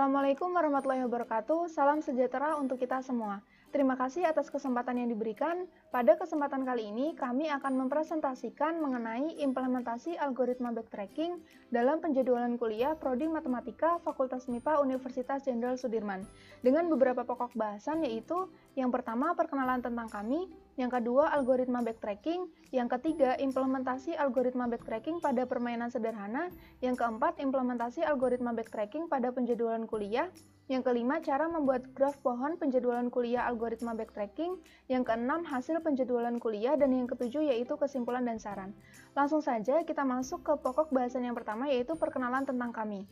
Assalamualaikum warahmatullahi wabarakatuh. Salam sejahtera untuk kita semua. Terima kasih atas kesempatan yang diberikan. Pada kesempatan kali ini, kami akan mempresentasikan mengenai implementasi algoritma backtracking dalam penjadwalan kuliah Prodi Matematika Fakultas MIPA Universitas Jenderal Sudirman. Dengan beberapa pokok bahasan yaitu, yang pertama perkenalan tentang kami, yang kedua algoritma backtracking, yang ketiga implementasi algoritma backtracking pada permainan sederhana, yang keempat implementasi algoritma backtracking pada penjadwalan kuliah, yang kelima cara membuat graf pohon penjadwalan kuliah algoritma backtracking, yang keenam hasil penjadwalan kuliah, dan yang ketujuh yaitu kesimpulan dan saran. Langsung saja kita masuk ke pokok bahasan yang pertama yaitu perkenalan tentang kami.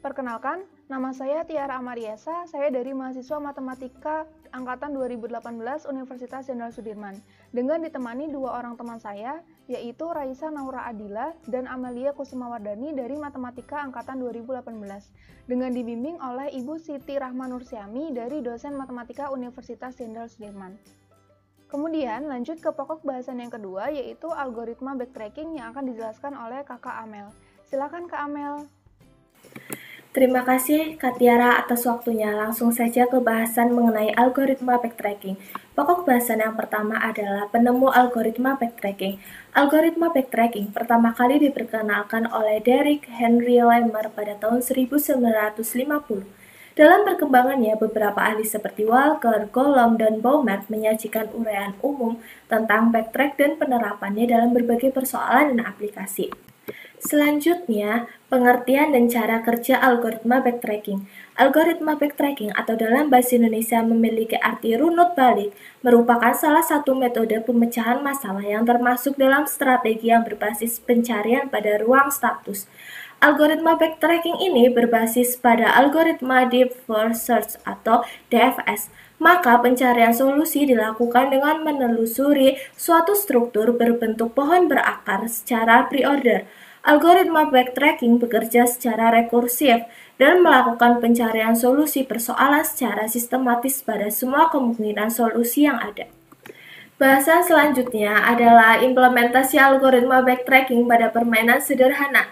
Perkenalkan, nama saya Tiara Amariesa, saya dari mahasiswa Matematika Angkatan 2018 Universitas Jenderal Sudirman, dengan ditemani dua orang teman saya, yaitu Raisa Naura Adila dan Amelia Kusumawardani dari Matematika Angkatan 2018, dengan dibimbing oleh Ibu Siti Rahma Nursiami dari dosen Matematika Universitas Jenderal Sudirman. Kemudian lanjut ke pokok bahasan yang kedua, yaitu algoritma backtracking yang akan dijelaskan oleh Kakak Amel. Silakan Kak Amel. Terima kasih Kak Tiara atas waktunya. Langsung saja ke bahasan mengenai algoritma backtracking. Pokok bahasan yang pertama adalah penemu algoritma backtracking. Algoritma backtracking pertama kali diperkenalkan oleh Derrick Henry Lemmer pada tahun 1950. Dalam perkembangannya, beberapa ahli seperti Walker, Golomb, dan Baumert menyajikan uraian umum tentang backtrack dan penerapannya dalam berbagai persoalan dan aplikasi. Selanjutnya, pengertian dan cara kerja algoritma backtracking. Algoritma backtracking atau dalam bahasa Indonesia memiliki arti runut balik, merupakan salah satu metode pemecahan masalah yang termasuk dalam strategi yang berbasis pencarian pada ruang status. Algoritma backtracking ini berbasis pada algoritma Deep First Search atau DFS. Maka pencarian solusi dilakukan dengan menelusuri suatu struktur berbentuk pohon berakar secara pre-order. Algoritma backtracking bekerja secara rekursif dan melakukan pencarian solusi persoalan secara sistematis pada semua kemungkinan solusi yang ada. Bahasan selanjutnya adalah implementasi algoritma backtracking pada permainan sederhana.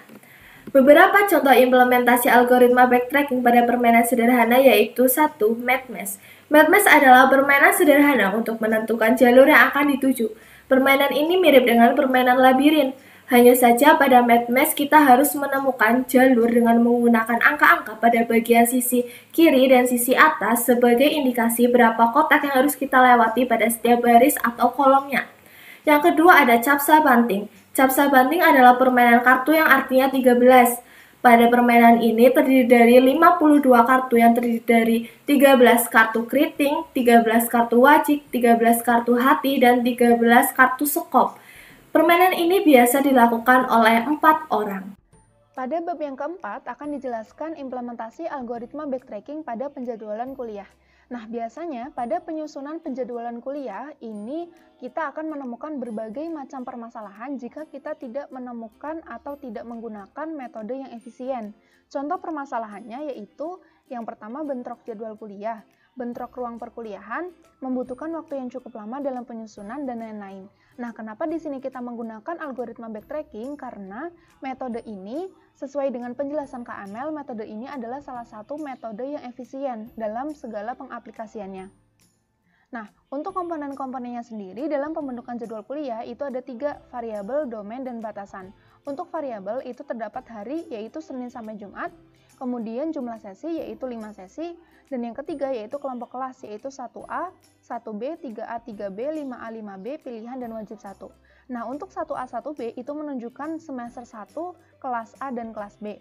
Beberapa contoh implementasi algoritma backtracking pada permainan sederhana yaitu 1. MadMaze. MadMaze adalah permainan sederhana untuk menentukan jalur yang akan dituju. Permainan ini mirip dengan permainan labirin. Hanya saja pada MadMaze kita harus menemukan jalur dengan menggunakan angka-angka pada bagian sisi kiri dan sisi atas sebagai indikasi berapa kotak yang harus kita lewati pada setiap baris atau kolomnya. Yang kedua ada capsa banting. Capsa banting adalah permainan kartu yang artinya 13. Pada permainan ini terdiri dari 52 kartu yang terdiri dari 13 kartu keriting, 13 kartu wajik, 13 kartu hati, dan 13 kartu sekop. Permainan ini biasa dilakukan oleh 4 orang. Pada bab yang keempat akan dijelaskan implementasi algoritma backtracking pada penjadwalan kuliah. Nah, biasanya pada penyusunan penjadwalan kuliah ini kita akan menemukan berbagai macam permasalahan jika kita tidak menemukan atau tidak menggunakan metode yang efisien. Contoh permasalahannya yaitu yang pertama bentrok jadwal kuliah, bentrok ruang perkuliahan, membutuhkan waktu yang cukup lama dalam penyusunan, dan lain-lain. Nah, kenapa di sini kita menggunakan algoritma backtracking? Karena metode ini, sesuai dengan penjelasan Kak Amel, metode ini adalah salah satu metode yang efisien dalam segala pengaplikasiannya. Nah, untuk komponen-komponennya sendiri dalam pembentukan jadwal kuliah itu ada 3 variabel, domain, dan batasan. Untuk variabel itu terdapat hari yaitu Senin sampai Jumat, kemudian jumlah sesi yaitu 5 sesi, dan yang ketiga yaitu kelompok kelas yaitu 1A, 1B, 3A, 3B, 5A, 5B, pilihan, dan wajib 1. Nah, untuk 1A, 1B itu menunjukkan semester 1, kelas A, dan kelas B.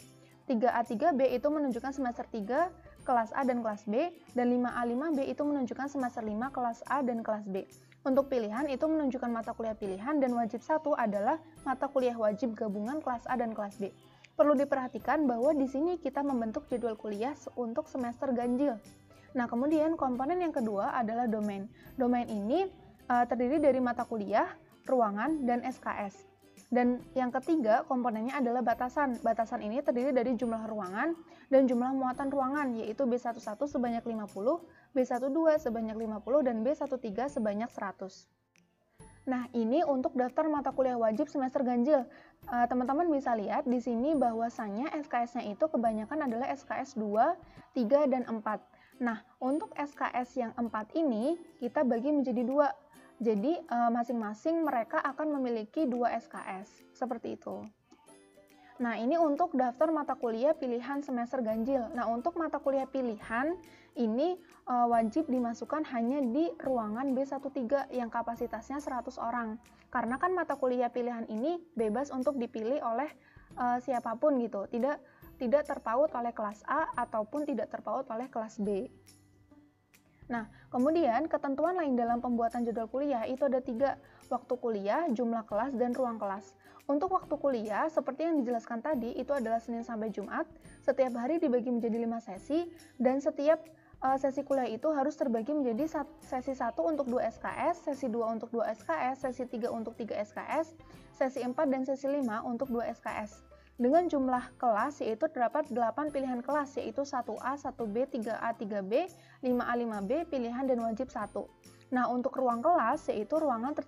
3A, 3B itu menunjukkan semester 3, kelas A, dan kelas B, dan 5A, 5B itu menunjukkan semester 5, kelas A, dan kelas B. Untuk pilihan itu menunjukkan mata kuliah pilihan, dan wajib 1 adalah mata kuliah wajib gabungan kelas A dan kelas B. Perlu diperhatikan bahwa di sini kita membentuk jadwal kuliah untuk semester ganjil. Nah, kemudian komponen yang kedua adalah domain. Domain ini terdiri dari mata kuliah, ruangan, dan SKS. Dan yang ketiga komponennya adalah batasan. Batasan ini terdiri dari jumlah ruangan dan jumlah muatan ruangan, yaitu B11 sebanyak 50, B12 sebanyak 50, dan B13 sebanyak 100. Nah, ini untuk daftar mata kuliah wajib semester ganjil. teman-teman bisa lihat di sini bahwasannya SKS-nya itu kebanyakan adalah SKS 2, 3, dan 4. Nah, untuk SKS yang 4 ini kita bagi menjadi 2. Jadi, masing-masing mereka akan memiliki 2 SKS, seperti itu. Nah, ini untuk daftar mata kuliah pilihan semester ganjil. Nah, untuk mata kuliah pilihan, ini wajib dimasukkan hanya di ruangan B13 yang kapasitasnya 100 orang. Karena kan mata kuliah pilihan ini bebas untuk dipilih oleh siapapun gitu, tidak terpaut oleh kelas A ataupun tidak terpaut oleh kelas B. Nah, kemudian ketentuan lain dalam pembuatan jadwal kuliah itu ada 3, waktu kuliah, jumlah kelas, dan ruang kelas. Untuk waktu kuliah, seperti yang dijelaskan tadi, itu adalah Senin sampai Jumat, setiap hari dibagi menjadi 5 sesi, dan setiap sesi kuliah itu harus terbagi menjadi sesi 1 untuk 2 SKS, sesi 2 untuk 2 SKS, sesi 3 untuk 3 SKS, sesi 4 dan sesi 5 untuk 2 SKS. Dengan jumlah kelas yaitu terdapat 8 pilihan kelas, yaitu 1A, 1B, 3A, 3B, 5A, 5B, pilihan dan wajib 1. Nah, untuk ruang kelas yaitu ruangan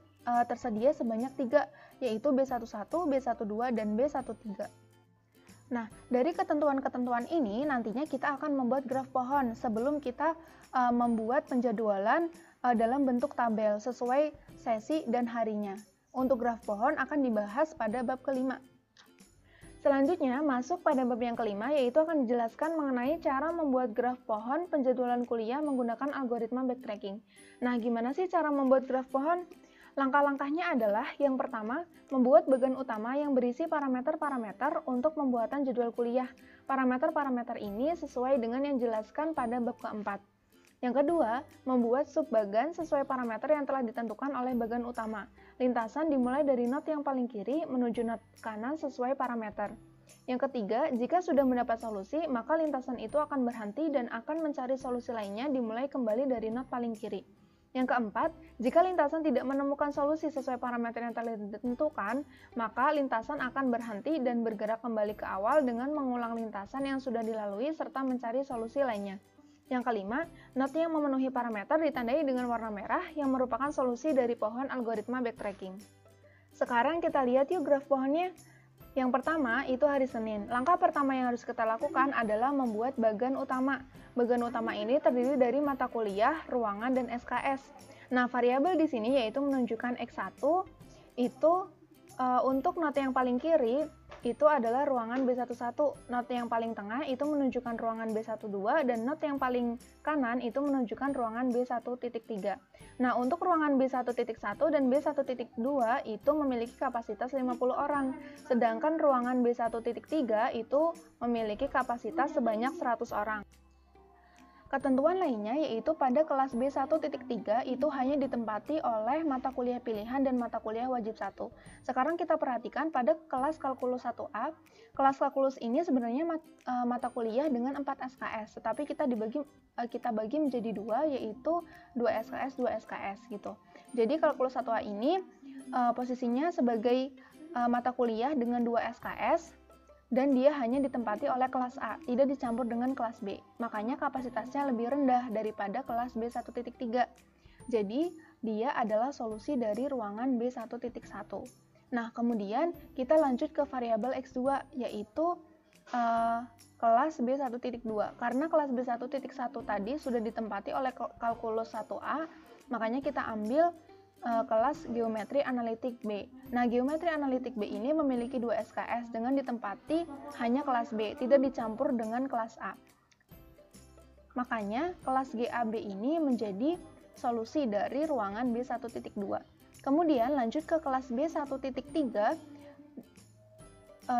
tersedia sebanyak 3, yaitu B11, B12, dan B13. Nah, dari ketentuan-ketentuan ini nantinya kita akan membuat graf pohon sebelum kita membuat penjadwalan dalam bentuk tabel sesuai sesi dan harinya. Untuk graf pohon akan dibahas pada bab kelima. Selanjutnya, masuk pada bab yang kelima, yaitu akan dijelaskan mengenai cara membuat graf pohon penjadwalan kuliah menggunakan algoritma backtracking. Nah, gimana sih cara membuat graf pohon? Langkah-langkahnya adalah, yang pertama, membuat bagian utama yang berisi parameter-parameter untuk pembuatan jadwal kuliah. Parameter-parameter ini sesuai dengan yang dijelaskan pada bab keempat. Yang kedua, membuat subbagan sesuai parameter yang telah ditentukan oleh bagan utama. Lintasan dimulai dari not yang paling kiri menuju not kanan sesuai parameter. Yang ketiga, jika sudah mendapat solusi, maka lintasan itu akan berhenti dan akan mencari solusi lainnya dimulai kembali dari not paling kiri. Yang keempat, jika lintasan tidak menemukan solusi sesuai parameter yang telah ditentukan, maka lintasan akan berhenti dan bergerak kembali ke awal dengan mengulang lintasan yang sudah dilalui serta mencari solusi lainnya. Yang kelima, not yang memenuhi parameter ditandai dengan warna merah yang merupakan solusi dari pohon algoritma backtracking. Sekarang kita lihat yuk graf pohonnya. Yang pertama itu hari Senin. Langkah pertama yang harus kita lakukan adalah membuat bagan utama. Bagan utama ini terdiri dari mata kuliah, ruangan, dan SKS. Nah, variabel di sini yaitu menunjukkan X1 itu untuk not yang paling kiri itu adalah ruangan B11, not yang paling tengah itu menunjukkan ruangan B12, dan not yang paling kanan itu menunjukkan ruangan B1.3. Nah, untuk ruangan B1.1 dan B1.2 itu memiliki kapasitas 50 orang, sedangkan ruangan B1.3 itu memiliki kapasitas sebanyak 100 orang. Ketentuan lainnya yaitu pada kelas B1.3 itu hanya ditempati oleh mata kuliah pilihan dan mata kuliah wajib 1. Sekarang kita perhatikan pada kelas kalkulus 1A. Kelas kalkulus ini sebenarnya mata kuliah dengan 4 SKS, tetapi kita bagi menjadi 2, yaitu 2 SKS, 2 SKS gitu. Jadi kalkulus 1A ini posisinya sebagai mata kuliah dengan 2 SKS, dan dia hanya ditempati oleh kelas A, tidak dicampur dengan kelas B. Makanya kapasitasnya lebih rendah daripada kelas B1.3. Jadi, dia adalah solusi dari ruangan B1.1. Nah, kemudian kita lanjut ke variabel X2, yaitu kelas B1.2. Karena kelas B1.1 tadi sudah ditempati oleh kalkulus 1A, makanya kita ambil kelas geometri analitik B. Nah, geometri analitik B ini memiliki 2 SKS dengan ditempati hanya kelas B, tidak dicampur dengan kelas A. Makanya, kelas GAB ini menjadi solusi dari ruangan B1.2. Kemudian, lanjut ke kelas B1.3.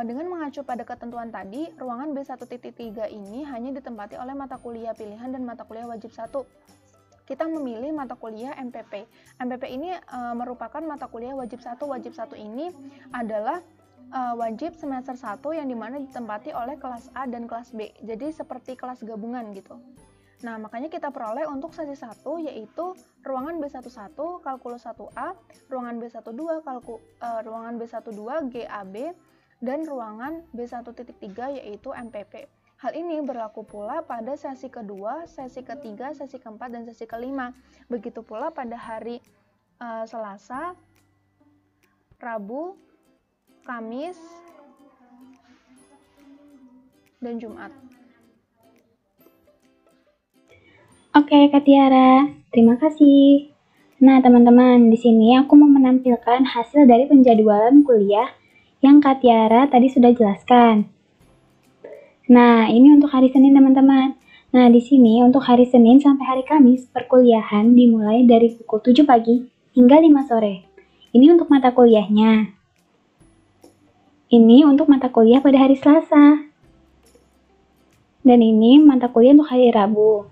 Dengan mengacu pada ketentuan tadi, ruangan B1.3 ini hanya ditempati oleh mata kuliah pilihan dan mata kuliah wajib 1. Kita memilih mata kuliah MPP. MPP ini merupakan mata kuliah wajib 1. Wajib 1 ini adalah wajib semester 1 yang dimana ditempati oleh kelas A dan kelas B. Jadi seperti kelas gabungan gitu. Nah, makanya kita peroleh untuk sesi 1 yaitu ruangan B11 kalkulus 1A, ruangan B12 ruangan B12 GAB, dan ruangan B1.3 yaitu MPP. Hal ini berlaku pula pada sesi kedua, sesi ketiga, sesi keempat, dan sesi kelima. Begitu pula pada hari Selasa, Rabu, Kamis, dan Jumat. Oke, Kak Tiara, terima kasih. Nah, teman-teman, di sini aku mau menampilkan hasil dari penjadwalan kuliah yang Kak Tiara tadi sudah jelaskan. Nah, ini untuk hari Senin, teman-teman. Nah, di sini untuk hari Senin sampai hari Kamis, perkuliahan dimulai dari pukul 7 pagi hingga 5 sore. Ini untuk mata kuliahnya. Ini untuk mata kuliah pada hari Selasa. Dan ini mata kuliah untuk hari Rabu.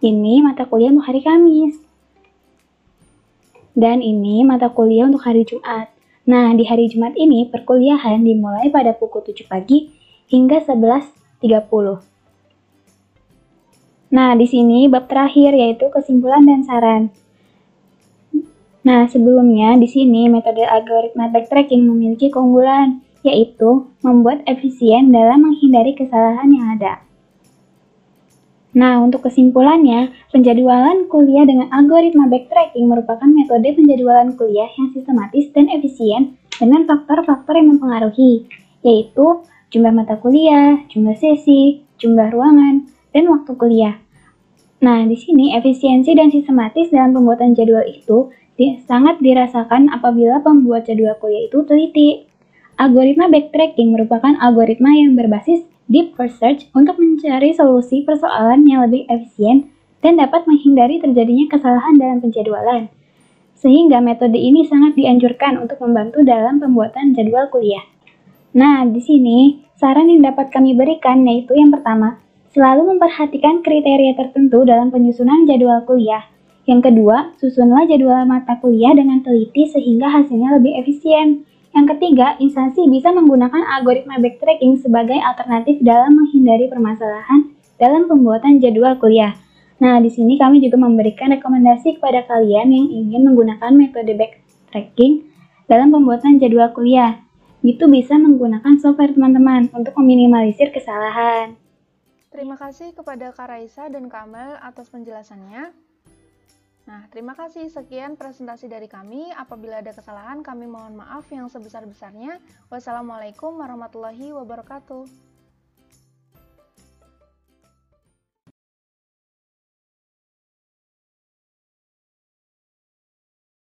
Ini mata kuliah untuk hari Kamis. Dan ini mata kuliah untuk hari Jumat. Nah, di hari Jumat ini perkuliahan dimulai pada pukul 7 pagi hingga 11.30. Nah, di sini bab terakhir yaitu kesimpulan dan saran. Nah, sebelumnya di sini metode algoritma backtracking memiliki keunggulan, yaitu membuat efisien dalam menghindari kesalahan yang ada. Nah, untuk kesimpulannya, penjadwalan kuliah dengan algoritma backtracking merupakan metode penjadwalan kuliah yang sistematis dan efisien dengan faktor-faktor yang mempengaruhi, yaitu jumlah mata kuliah, jumlah sesi, jumlah ruangan, dan waktu kuliah. Nah, di sini efisiensi dan sistematis dalam pembuatan jadwal itu sangat dirasakan apabila pembuat jadwal kuliah itu teliti. Algoritma backtracking merupakan algoritma yang berbasis deep research untuk mencari solusi persoalan yang lebih efisien dan dapat menghindari terjadinya kesalahan dalam penjadwalan. Sehingga metode ini sangat dianjurkan untuk membantu dalam pembuatan jadwal kuliah. Nah, di sini saran yang dapat kami berikan yaitu yang pertama, selalu memperhatikan kriteria tertentu dalam penyusunan jadwal kuliah. Yang kedua, susunlah jadwal mata kuliah dengan teliti sehingga hasilnya lebih efisien. Yang ketiga, instansi bisa menggunakan algoritma backtracking sebagai alternatif dalam menghindari permasalahan dalam pembuatan jadwal kuliah. Nah, di sini kami juga memberikan rekomendasi kepada kalian yang ingin menggunakan metode backtracking dalam pembuatan jadwal kuliah. Itu bisa menggunakan software teman-teman untuk meminimalisir kesalahan. Terima kasih kepada Kak Raisa dan Kak Amel atas penjelasannya. Nah, terima kasih. Sekian presentasi dari kami. Apabila ada kesalahan, kami mohon maaf yang sebesar-besarnya. Wassalamualaikum warahmatullahi wabarakatuh.